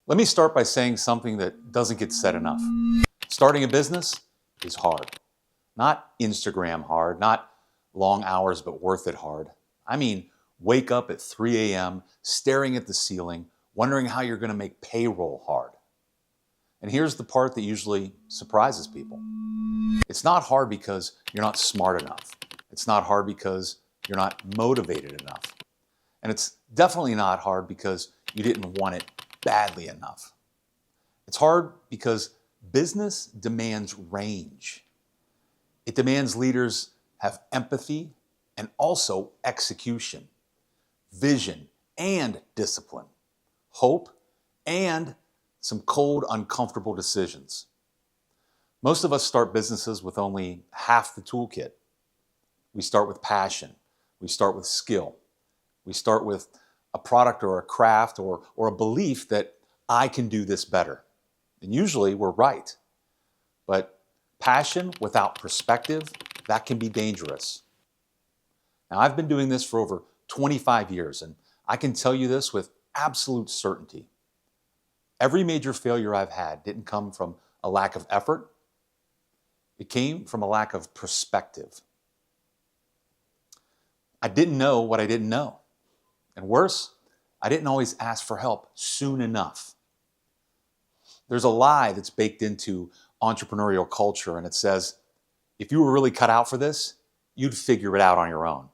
Let me start by saying something that doesn't get said enough. Starting a business is hard. Not Instagram hard, not long hours but worth it hard. I mean, wake up at 3 a.m., staring at the ceiling, wondering how you're going to make payroll hard. And here's the part that usually surprises people. It's not hard because you're not smart enough. It's not hard because you're not motivated enough. And it's definitely not hard because you didn't want it badly enough. It's hard because business demands range. It demands leaders have empathy and also execution, vision and discipline, hope and some cold, uncomfortable decisions. Most of us start businesses with only half the toolkit. We start with passion. We start with skill. We start with a product or a craft or a belief that I can do this better. And usually we're right. But passion without perspective, that can be dangerous. Now, I've been doing this for over 25 years, and I can tell you this with absolute certainty. Every major failure I've had didn't come from a lack of effort. It came from a lack of perspective. I didn't know what I didn't know. And worse, I didn't always ask for help soon enough. There's a lie that's baked into entrepreneurial culture, and it says, if you were really cut out for this, you'd figure it out on your own.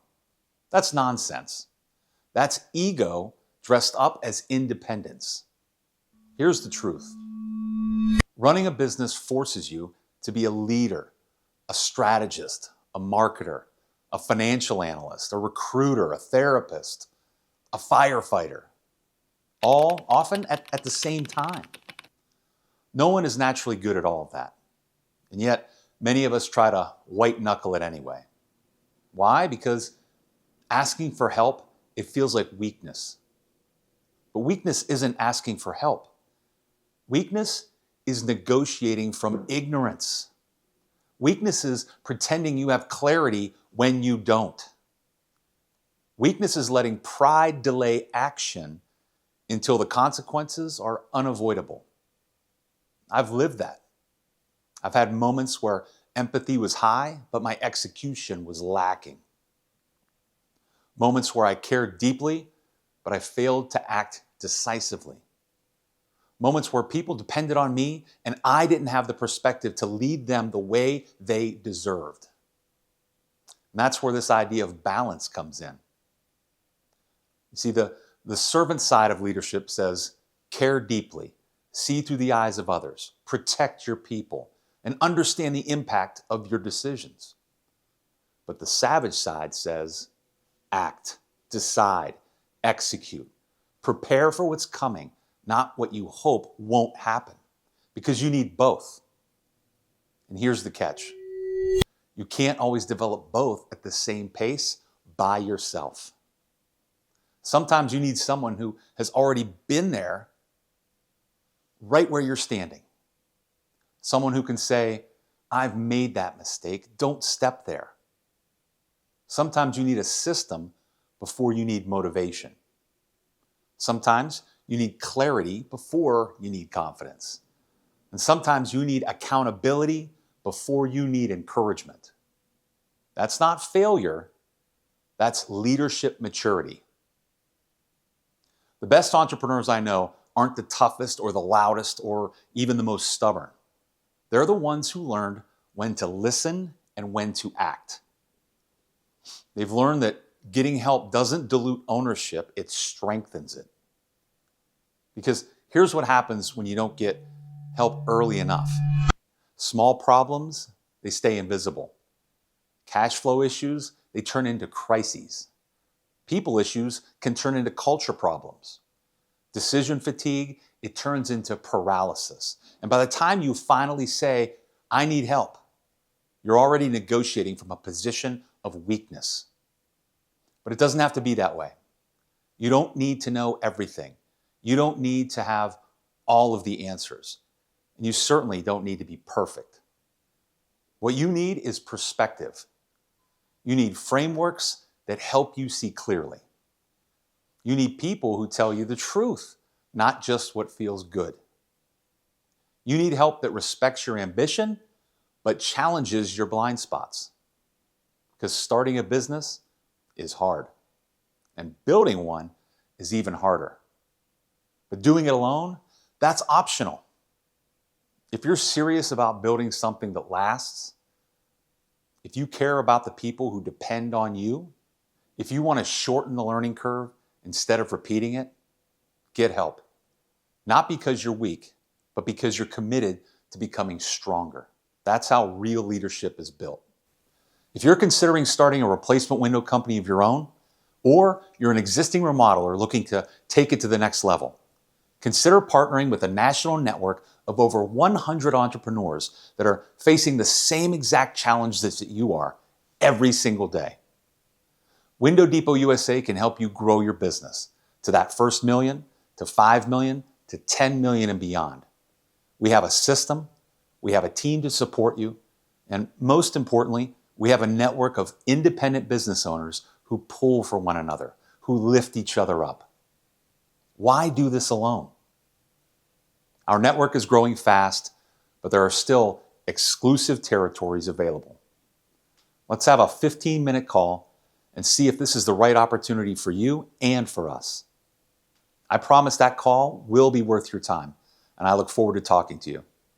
That's nonsense. That's ego dressed up as independence. Here's the truth. Running a business forces you to be a leader, a strategist, a marketer, a financial analyst, a recruiter, a therapist, a firefighter, all often at the same time. No one is naturally good at all of that. And yet, many of us try to white knuckle it anyway. Why? Because asking for help, it feels like weakness. But weakness isn't asking for help. Weakness is negotiating from ignorance. Weakness is pretending you have clarity when you don't. Weakness is letting pride delay action until the consequences are unavoidable. I've lived that. I've had moments where empathy was high, but my execution was lacking. Moments where I cared deeply, but I failed to act decisively. Moments where people depended on me and I didn't have the perspective to lead them the way they deserved. And that's where this idea of balance comes in. You see, the servant side of leadership says, care deeply, see through the eyes of others, protect your people, and understand the impact of your decisions. But the savage side says, act, decide, execute, prepare for what's coming, not what you hope won't happen, because you need both. And here's the catch. You can't always develop both at the same pace by yourself. Sometimes you need someone who has already been there right where you're standing. Someone who can say, I've made that mistake, don't step there. Sometimes you need a system before you need motivation. Sometimes you need clarity before you need confidence. And sometimes you need accountability before you need encouragement. That's not failure, that's leadership maturity. The best entrepreneurs I know aren't the toughest or the loudest or even the most stubborn. They're the ones who learned when to listen and when to act. They've learned that getting help doesn't dilute ownership, it strengthens it. Because here's what happens when you don't get help early enough. Small problems, they stay invisible. Cash flow issues, they turn into crises. People issues can turn into culture problems. Decision fatigue, it turns into paralysis. And by the time you finally say, I need help, you're already negotiating from a position of weakness. But it doesn't have to be that way. You don't need to know everything. You don't need to have all of the answers. And you certainly don't need to be perfect. What you need is perspective. You need frameworks that help you see clearly. You need people who tell you the truth, not just what feels good. You need help that respects your ambition, but challenges your blind spots. Because starting a business is hard, and building one is even harder. But doing it alone, that's optional. If you're serious about building something that lasts, if you care about the people who depend on you, if you want to shorten the learning curve instead of repeating it, get help. Not because you're weak, but because you're committed to becoming stronger. That's how real leadership is built. If you're considering starting a replacement window company of your own, or you're an existing remodeler looking to take it to the next level, consider partnering with a national network of over 100 entrepreneurs that are facing the same exact challenges that you are every single day. Window Depot USA can help you grow your business to that first million, to 5 million, to 10 million and beyond. We have a system, we have a team to support you, and most importantly, we have a network of independent business owners who pull for one another, who lift each other up. Why do this alone? Our network is growing fast, but there are still exclusive territories available. Let's have a 15-minute call and see if this is the right opportunity for you and for us. I promise that call will be worth your time, and I look forward to talking to you.